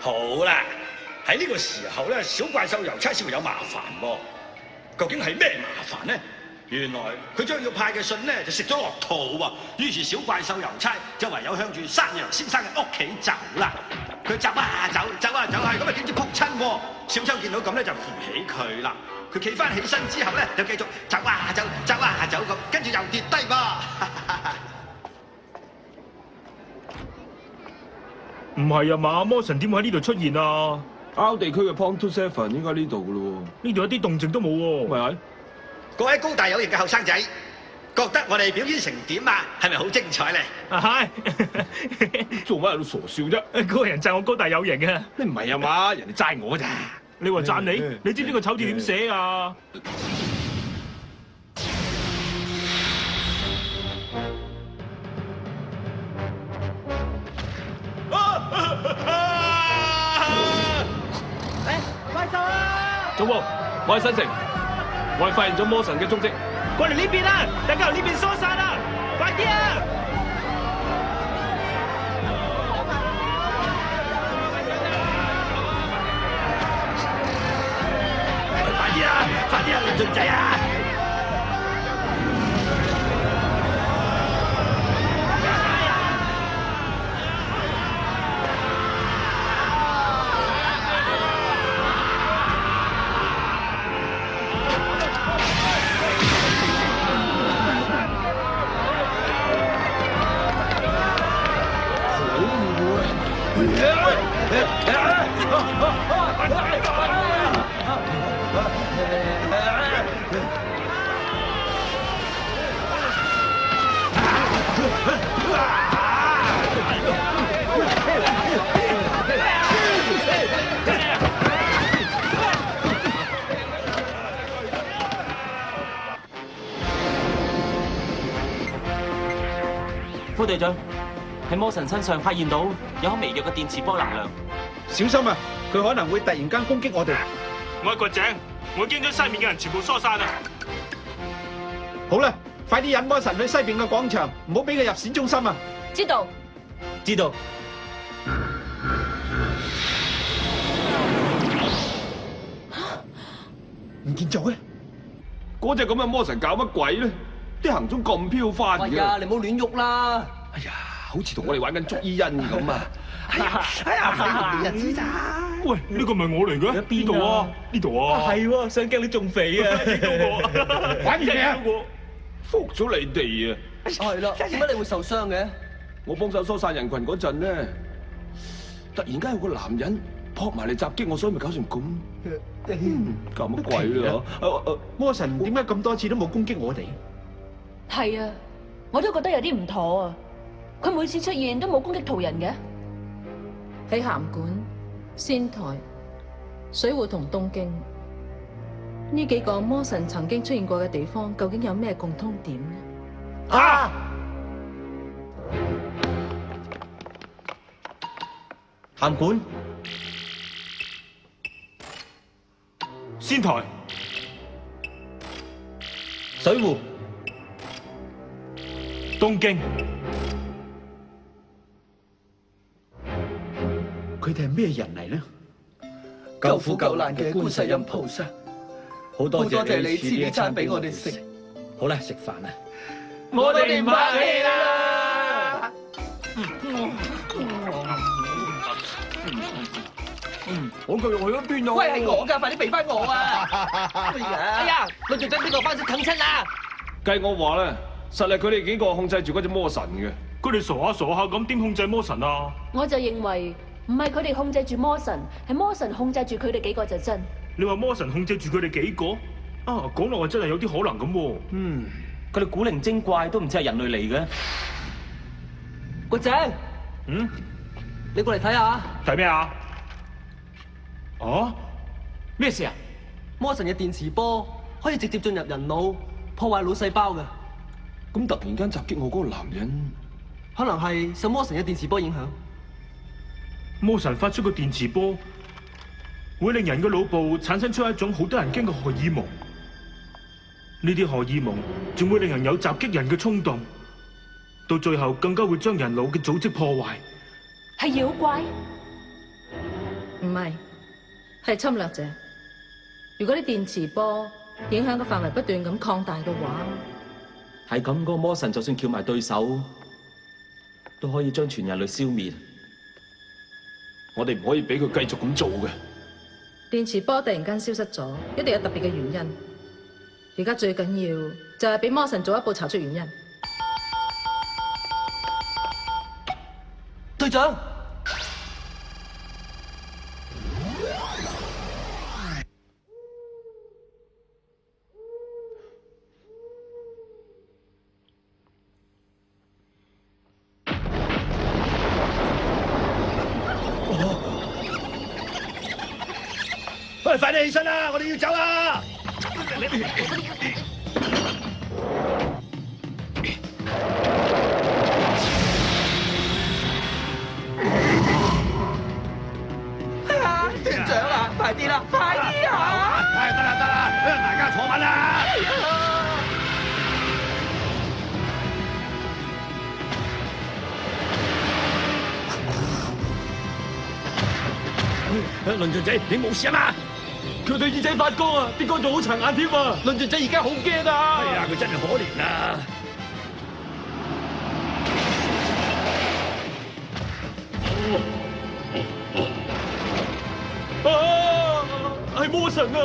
好啦，喺呢個時候咧，小怪獸郵差似乎有麻煩喎。究竟係咩麻煩呢？原來佢將要派嘅信咧就食咗落肚喎。於是小怪獸郵差就唯有向住山羊先生嘅屋企走啦。佢走啊走，走啊走啊，咁啊點知撲親喎？小秋見到咁咧就扶起佢啦。佢企翻起身之後咧，就繼續走啊走，走啊走咁，跟住又跌低噃。唔係啊嘛，魔神點會喺呢度出現啊 R 地區嘅 Point 7應該呢度噶咯呢度一啲動靜都冇喎。喎，係各位高大有型嘅後生仔，覺得我哋表演成點啊？係咪好精彩咧？啊係，做乜喺度傻笑啫？嗰個人讚我高大有型啊！你唔係啊嘛？人哋齋我咋？你話讚你？你知唔知個醜字點寫啊？怪獸啊！總部，我係新城，我係發現咗魔神嘅蹤跡。過嚟呢邊啦！大家由呢邊疏散啦！快啲啊！快啲啊！快啲啊！林俊仔啊！副隊長喺魔神身上發現到有好微弱嘅電磁波能量，小心啊！佢可能會突然間攻擊我哋。我係掘井，我已經將西面嘅人全部疏散啦。好啦，快啲引魔神去西邊嘅廣場，唔好俾佢入市中心啊！知道。知道唔見咗嘅，嗰隻咁嘅魔神搞乜鬼咧？啲行蹤咁飄忽嘅。係啊，你唔好亂喐啦。哎呀，好似同我哋玩緊捉伊人咁啊！哎呀，日子咋？喂，呢個咪我嚟嘅？邊度啊？呢度啊？係喎，想驚你仲肥啊！見到我，玩嘢啊！服咗你哋啊！係啦，點解你會受傷嘅？我幫手疏散人群嗰陣咧，突然間有個男人撲埋嚟襲擊我，所以咪搞成咁。搞乜鬼咧？魔神點解咁多次都冇攻擊我哋？係啊，我都覺得有啲唔妥啊！佢每次出現都冇攻擊途人嘅。喺函館、仙台、水戶同東京呢幾個魔神曾經出現過嘅地方，究竟有咩共通點呢？啊！函館、仙台、水戶、東京，佢哋係咩人嚟呢？救苦救難嘅觀世音菩薩，好多謝你賜呢餐俾我哋食。好啦，食飯啦。我哋唔客氣啦。我嚿肉去咗邊啊？喂，係我㗎，快啲俾翻我啊！哎呀，佢仲將呢個番薯啃親啦！計我話咧，實係佢哋幾個控制住嗰隻魔神嘅。佢哋傻下傻下咁，點控制魔神啊？我就認為唔係佢哋控制住魔神，係魔神控制住佢哋幾個就真。你話魔神控制住佢哋幾個？啊，講落話真係有啲可能咁喎。佢哋古靈精怪，都唔似係人類嚟嘅。個井，你過嚟睇下。睇咩啊？啊？咩事啊？魔神嘅電磁波可以直接進入人腦，破壞腦細胞嘅。咁突然間襲擊我嗰個男人，可能係受魔神嘅電磁波影響。魔神發出個電磁波，會令人嘅腦部產生出一種好得人驚嘅荷爾蒙。呢啲荷爾蒙仲會令人有襲擊人嘅衝動，到最後更加會將人腦嘅組織破壞。係妖怪？唔係，係侵略者。如果啲電磁波影響嘅範圍不斷咁擴大嘅話，係咁，嗰個魔神就算撬埋對手，都可以將全人類消滅。我哋唔可以俾佢繼續咁做嘅。電磁波突然間消失咗，一定有特別嘅原因。而家最緊要就係俾魔神早一步查出原因。隊長，喂，快啲起身啦，我哋要走啦！團長啊，快啲啦，快啲啊！得啦，大家坐穩啦！論盡仔，你冇事啊嘛？佢對耳仔發光啊，啲光仲好殘眼添啊！論盡仔而家好驚啊！哎呀，佢真係可憐啊！係魔神啊！